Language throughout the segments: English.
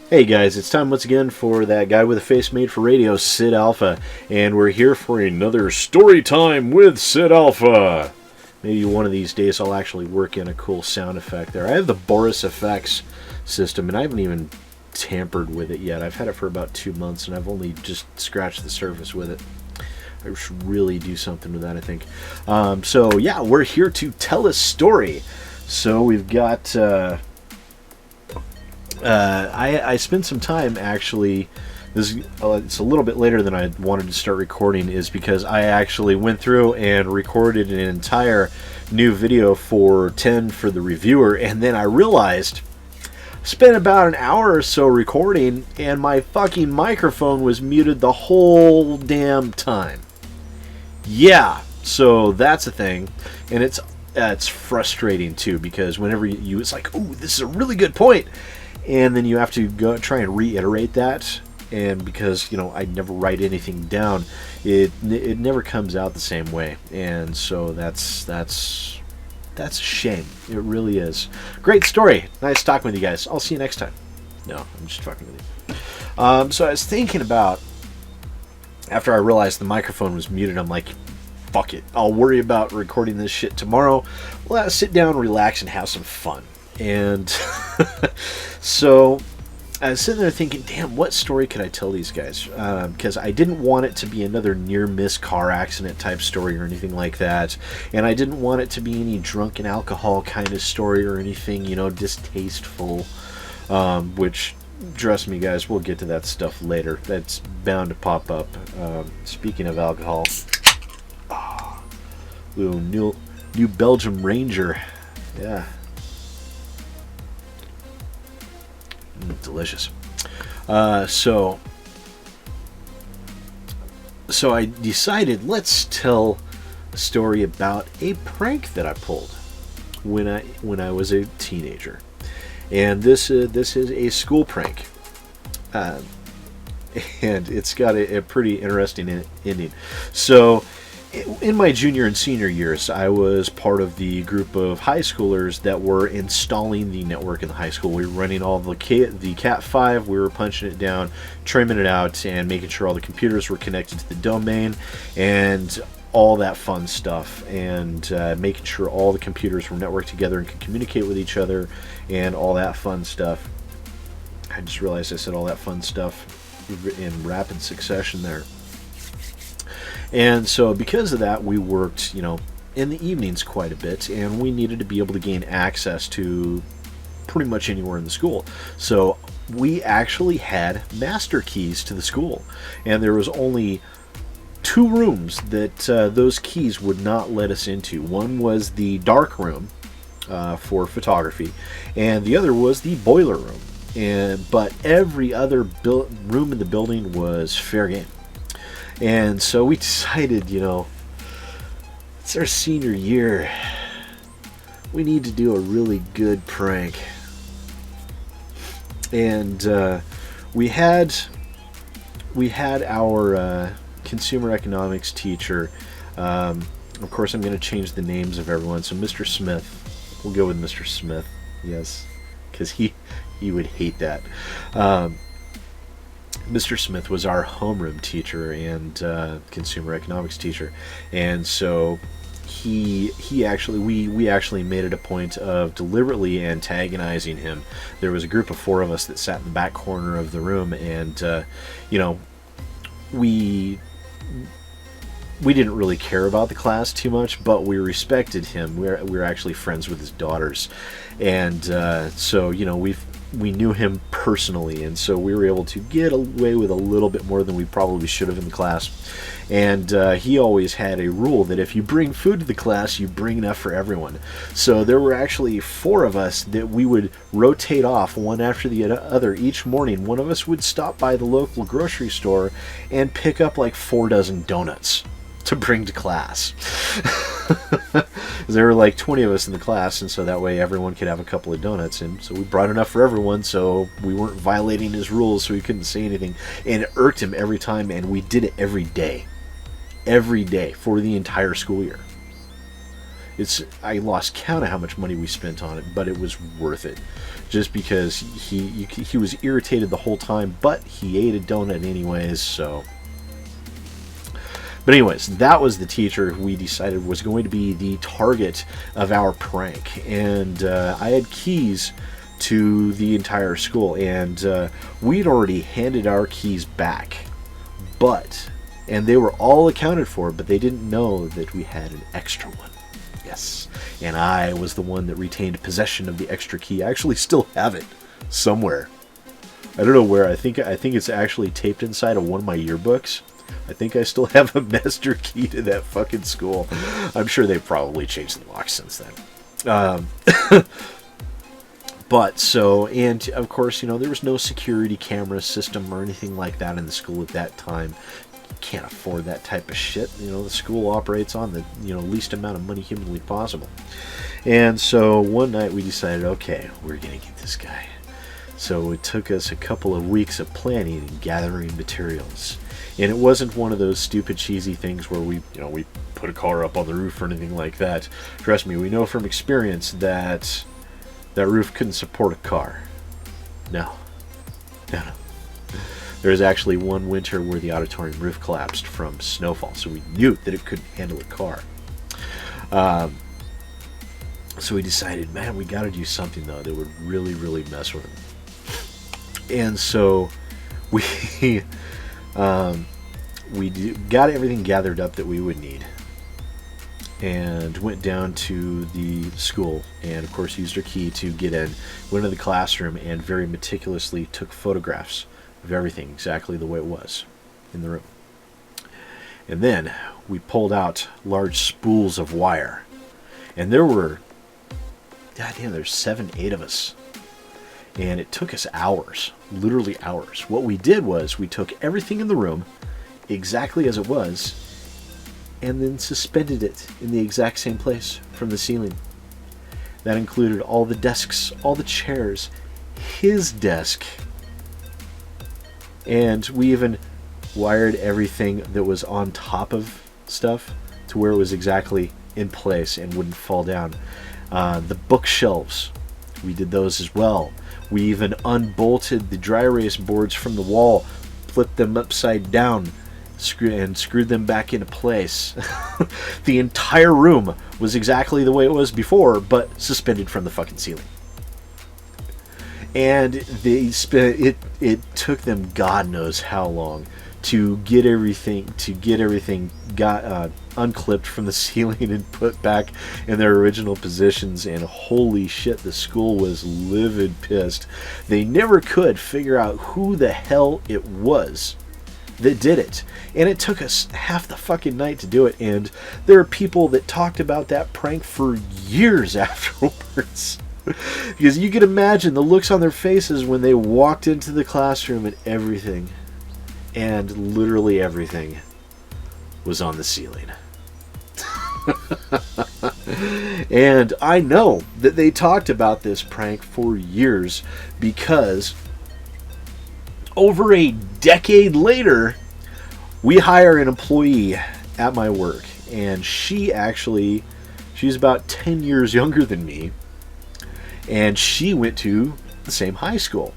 Hey guys, it's time once again for that guy with a face made for radio, SidAlpha, and we're here for another story time with SidAlpha. Maybe one of these days I'll actually work in a cool sound effect there. I have the Boris Effects system, and I haven't even tampered with it yet. I've had it for about 2 months, and I've only just scratched the surface with it. I should really do something with that, I think. So yeah, we're here to tell a story. So we've got... I spent some time actually. It's a little bit later than I wanted to start recording, is because I actually went through and recorded an entire new video for 10 for the reviewer, and then I realized spent about an hour or so recording, and my fucking microphone was muted the whole damn time. Yeah, so that's a thing, and it's frustrating too, because whenever it's like, ooh, this is a really good point. And then you have to go try and reiterate that, and because I never write anything down, it never comes out the same way, and so that's a shame. It really is. Great story. Nice talking with you guys. I'll see you next time. No, I'm just fucking with you. So I was thinking about, after I realized the microphone was muted, I'm like, fuck it. I'll worry about recording this shit tomorrow. Let's sit down, relax, and have some fun. And so I was sitting there thinking, damn, what story could I tell these guys? Because I didn't want it to be another near-miss car accident type story or anything like that. And I didn't want it to be any drunken alcohol kind of story or anything, distasteful. Which, trust me, guys, we'll get to that stuff later. That's bound to pop up. Speaking of alcohol, little New Belgium Ranger. Yeah. Delicious. So I decided, let's tell a story about a prank that I pulled when I was a teenager, and this is a school prank, and it's got a pretty interesting ending. So, in my junior and senior years, I was part of the group of high schoolers that were installing the network in the high school. We were running all the Cat 5, we were punching it down, trimming it out, and making sure all the computers were connected to the domain, and all that fun stuff, and making sure all the computers were networked together and could communicate with each other, and all that fun stuff. I just realized I said all that fun stuff in rapid succession there. And so because of that, we worked, in the evenings quite a bit, and we needed to be able to gain access to pretty much anywhere in the school. So we actually had master keys to the school, and there was only 2 rooms that those keys would not let us into. One was the dark room for photography, and the other was the boiler room. But every other room in the building was fair game. And so we decided, it's our senior year. We need to do a really good prank. And we had our consumer economics teacher. Of course, I'm going to change the names of everyone. So Mr. Smith, we'll go with Mr. Smith. Yes, because he would hate that. Mr. Smith was our homeroom teacher and consumer economics teacher, and so we actually made it a point of deliberately antagonizing him. There was a group of 4 of us that sat in the back corner of the room, and we didn't really care about the class too much, but we respected him. We were actually friends with his daughters, and so we knew him personally, and so we were able to get away with a little bit more than we probably should have in the class. And he always had a rule that if you bring food to the class, you bring enough for everyone. So there were actually 4 of us that we would rotate off one after the other each morning. One of us would stop by the local grocery store and pick up like 4 dozen donuts to bring to class. There were like 20 of us in the class, and so that way everyone could have a couple of donuts, and so we brought enough for everyone, so we weren't violating his rules, so he couldn't say anything. And it irked him every time, and we did it every day for the entire school year. I lost count of how much money we spent on it, but it was worth it, just because he was irritated the whole time, but he ate a donut anyways. So, but anyways, that was the teacher who we decided was going to be the target of our prank, and I had keys to the entire school, and we'd already handed our keys back, and they were all accounted for, but they didn't know that we had an extra one. Yes, and I was the one that retained possession of the extra key. I actually still have it somewhere. I don't know where. I think it's actually taped inside of one of my yearbooks. I think I still have a master key to that fucking school. I'm sure they've probably changed the lock since then. But so, and of course, there was no security camera system or anything like that in the school at that time. You can't afford that type of shit. The school operates on the least amount of money humanly possible. And so one night we decided, okay, we're gonna get this guy. So it took us a couple of weeks of planning and gathering materials. And it wasn't one of those stupid cheesy things where we put a car up on the roof or anything like that. Trust me, we know from experience that that roof couldn't support a car. No. There was actually one winter where the auditorium roof collapsed from snowfall, so we knew that it couldn't handle a car. So we decided, man, we got to do something though that would really, really mess with him. And so we got everything gathered up that we would need, and went down to the school, and of course used our key to get in. Went into the classroom and very meticulously took photographs of everything exactly the way it was in the room. And then we pulled out large spools of wire, and there were, goddamn, there's 7, 8 of us, and it took us hours, literally hours. What we did was we took everything in the room exactly as it was, and then suspended it in the exact same place from the ceiling. That included all the desks, all the chairs, his desk, and we even wired everything that was on top of stuff to where it was exactly in place and wouldn't fall down. The bookshelves, we did those as well. We even unbolted the dry erase boards from the wall, flipped them upside down, screwed them back into place. The entire room was exactly the way it was before, but suspended from the fucking ceiling. And it took them God knows how long to get everything unclipped from the ceiling and put back in their original positions. And holy shit, the school was livid pissed. They never could figure out who the hell it was that did it, and it took us half the fucking night to do it. And there are people that talked about that prank for years afterwards. Because you can imagine the looks on their faces when they walked into the classroom, and literally everything was on the ceiling. And I know that they talked about this prank for years, because over a decade later, we hire an employee at my work, and she's about 10 years younger than me, and she went to the same high school.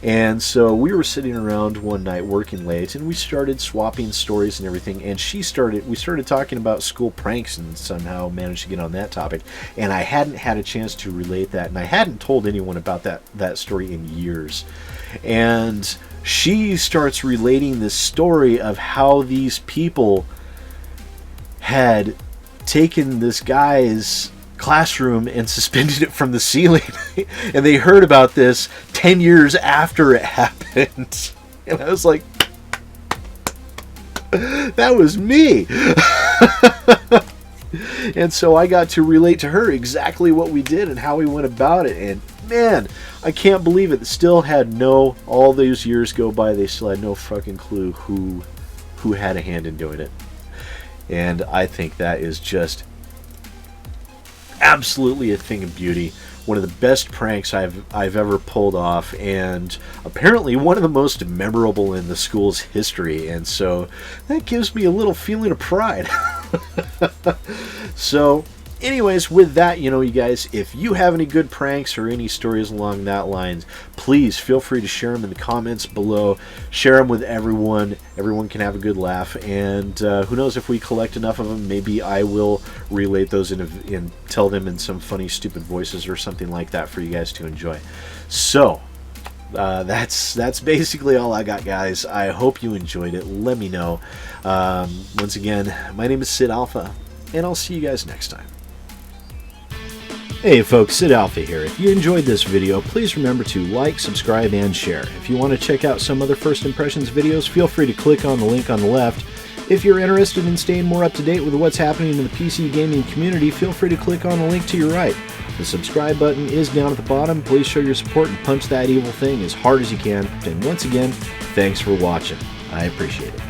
And so we were sitting around one night working late, and we started swapping stories and everything, and we started talking about school pranks, and somehow managed to get on that topic. And I hadn't had a chance to relate that, and I hadn't told anyone about that story in years. And she starts relating this story of how these people had taken this guy's classroom and suspended it from the ceiling. And they heard about this 10 years after it happened. And I was like, that was me. And so I got to relate to her exactly what we did and how we went about it. And man, I can't believe it. Still had all those years go by, they still had no fucking clue who had a hand in doing it. And I think that is just absolutely a thing of beauty. One of the best pranks I've ever pulled off, and apparently one of the most memorable in the school's history. And so that gives me a little feeling of pride. So anyways, with that, you guys, if you have any good pranks or any stories along that lines, please feel free to share them in the comments below. Share them with everyone. Everyone can have a good laugh. And who knows, if we collect enough of them, maybe I will relate those and tell them in some funny, stupid voices or something like that for you guys to enjoy. So that's basically all I got, guys. I hope you enjoyed it. Let me know. Once again, my name is SidAlpha, and I'll see you guys next time. Hey folks, SidAlpha here. If you enjoyed this video, please remember to like, subscribe, and share. If you want to check out some other First Impressions videos, feel free to click on the link on the left. If you're interested in staying more up to date with what's happening in the PC gaming community, feel free to click on the link to your right. The subscribe button is down at the bottom. Please show your support and punch that evil thing as hard as you can. And once again, thanks for watching. I appreciate it.